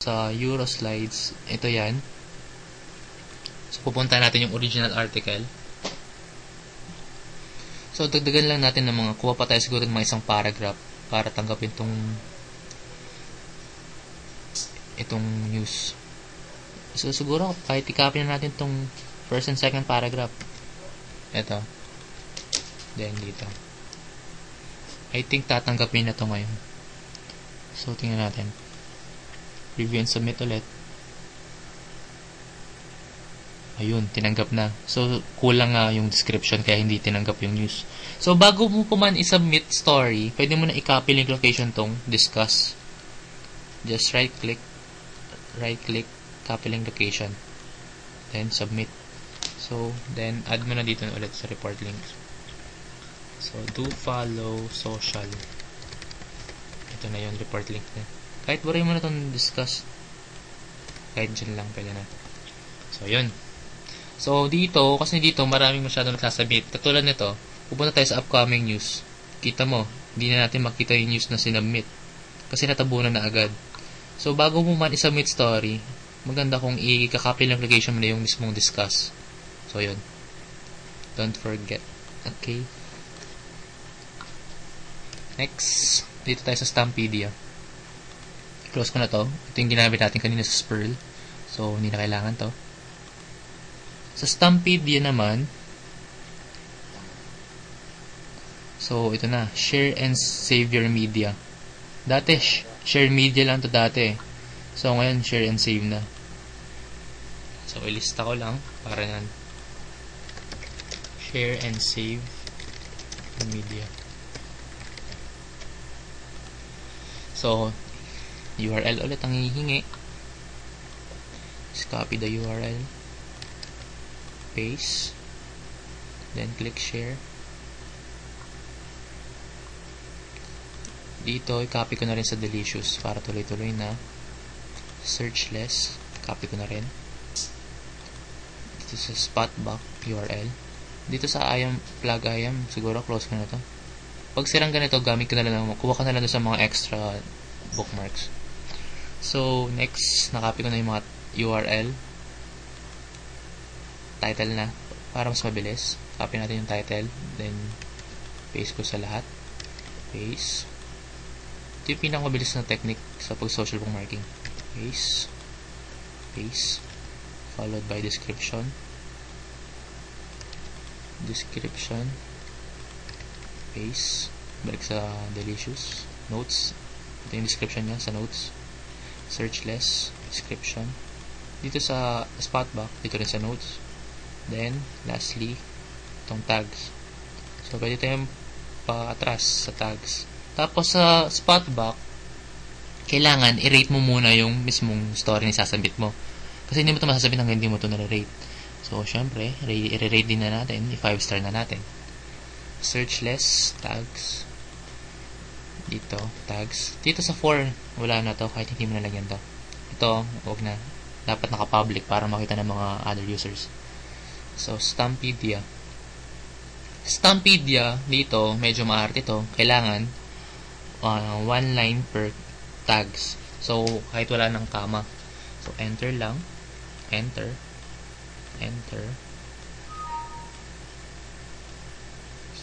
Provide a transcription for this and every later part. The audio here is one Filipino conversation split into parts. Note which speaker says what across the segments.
Speaker 1: sa Euroslides. Ito yan. So, pupunta natin yung original article. So, dagdagan lang natin ng mga, kuha pa tayo siguro ng mga isang paragraph para tanggapin itong news. So, siguro, kahit i-copy na natin itong first and second paragraph. Ito. Then, dito. I think tatanggapin na ito ngayon. So, tingnan natin. Review and submit ulit. Ayun, tinanggap na. So, kulang nga yung description kaya hindi tinanggap yung news. So, bago mo pa man i-submit story, pwede mo na i-copy link location tong discuss. Just right-click, copy link location. Then, submit. So, then, add mo na dito ulit sa report links. So, do follow social. Ito na yung report link na. Kahit buray mo na itong discuss. Kahit dyan lang, pwede na. So, yun. So, dito, kasi dito, maraming masyadong nagsasubmit. Katulad nito, pupunta tayo sa upcoming news. Kita mo, hindi na natin makita yung news na sinubmit. Kasi natabunan na agad. So, bago mo man isubmit story, maganda kung i-copy lang location mo na yung mismong discuss. So, yun. Don't forget. Okay. Next, dito tayo sa Stampedia. Close ko na to. Ito yung ginamit natin kanina sa Spurl. So, hindi na kailangan to. Sa Stampedia naman, so, ito na. Share and save your media. Dati, share media lang to dati. So, ngayon, share and save na. So, ilista ko lang para yan. Share and save media. So, URL ulit ang hihingi. Just copy the URL. Paste. Then, click share. Dito, i-copy ko na rin sa Delicious para tuloy-tuloy na. Search less. Copy ko na rin. Dito sa Spotbox URL. Dito sa plug IAM, siguro close ko na to. Pag sirang ganito, gamit ko na lang, kuha ka na lang sa mga extra bookmarks. So, next, nakopy ko na yung mga URL. Title na. Para mas mabilis. Copy natin yung title. Then, paste ko sa lahat. Paste. Ito yung pinakamabilis na technique sa pag-social bookmarking. Paste. Paste. Followed by description. Description. Paste. Balik sa Delicious. Notes. Ito yung description niya sa notes. Search less. Description. Dito sa Spotbox. Dito rin sa notes. Then, lastly, itong tags. So, pwede tayong pa-atras sa tags. Tapos, sa Spotbox, kailangan i-rate mo muna yung mismong story na sasabit mo. Kasi hindi mo ito masasabit hanggang hindi mo ito na-rate. So, syempre, i-rate din na natin. I-5 star na natin. Search less, tags. Dito, tags. Dito sa 4, wala na to kahit hindi mo nalagyan to. Ito, huwag na. Dapat naka-public para makita ng mga other users. So, Stampedia. Stampedia, dito, medyo maarte to. Kailangan, 1 line per tags. So, kahit wala ng comma. So, enter lang. Enter. Enter.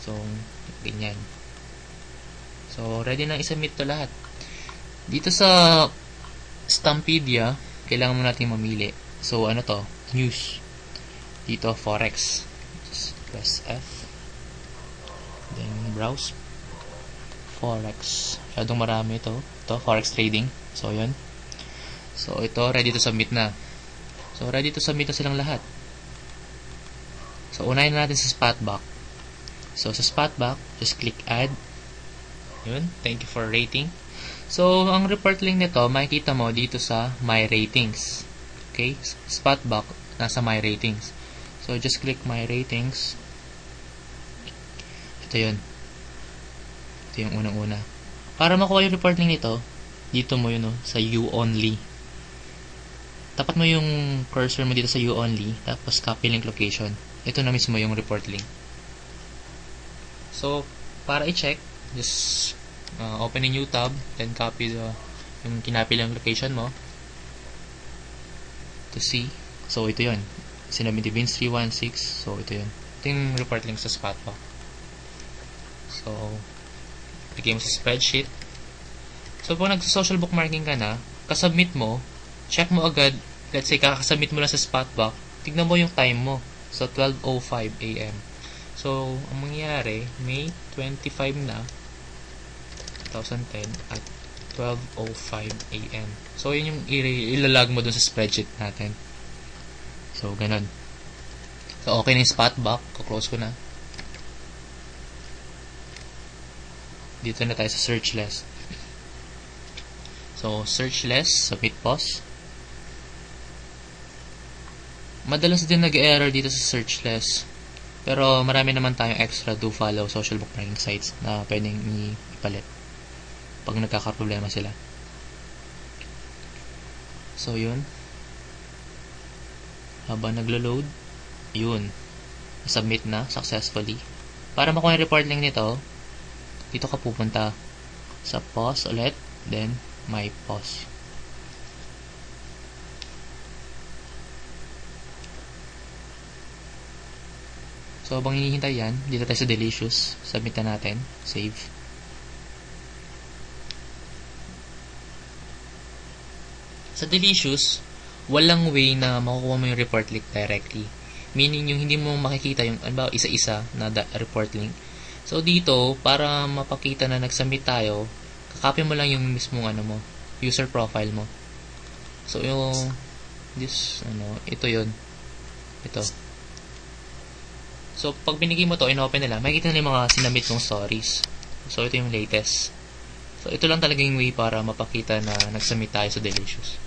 Speaker 1: So, ganyan. So, ready na i-submit to lahat. Dito sa Stampedia, kailangan mo natin mamili. So, ano to? News. Dito, Forex. Just press F. Then, browse. Forex. Masyadong marami ito. Ito, Forex trading. So, yun. So, ito, ready to submit na. So, ready to submit na silang lahat. So, unahin na natin sa Spotbox. So, sa Spotbox, just click add. Yun. Thank you for rating. So, ang report link nito, makikita mo dito sa My Ratings. Okay? Spotbox, nasa My Ratings. So, just click My Ratings. Ito yun. Ito yung unang-una. Para makuha yung report link nito, dito mo yun, sa You Only. Tapat mo yung cursor mo dito sa You Only, tapos copy link location. Ito na mismo yung report link. So, para i-check, just open a new tab, then copy yung kinopy lang location mo. to see. So, ito yun. Sinabi ni Vince 316. So, ito yun. Ito yung report link sa Spotbox. So, lagay mo sa spreadsheet. So, pag nag-social bookmarking ka na, kasubmit mo, check mo agad. Let's say, kakasubmit mo lang sa Spotbox. Tignan mo yung time mo. So, 12:05 a.m. So, ang mangyayari, May 25 na, 2010 at 12:05 a.m. So, yun yung ilalag mo dun sa spreadsheet natin. So, ganun. So, okay na yung Spotbox. Kuklose ko na. Dito na tayo sa search list. So, search list, submit post. Madalas din nag-error dito sa search list. Pero marami naman tayong extra do follow social bookmarking sites na pwedeng ipalit pag nagkakaproblema sila. So, yun. Habang naglo-load, yun. Submit na successfully. Para makuha yung report link nito, dito ka pupunta sa pause ulit, then my pause. So, habang hinihintay yan, dito tayo sa Delicious. Submit na natin. Save. Sa Delicious, walang way na makukuha mo yung report link directly. Meaning, yung hindi mo makikita yung isa-isa na report link. So, dito, para mapakita na nag-submit tayo, kakopy mo lang yung mismong user profile mo. So, ito yun. Ito. So, pag binigay mo to, in-open nila, makikita nila yung mga sinamit mong stories. So, ito yung latest. So, ito lang talaga yung way para mapakita na nag-submit tayo sa Delicious.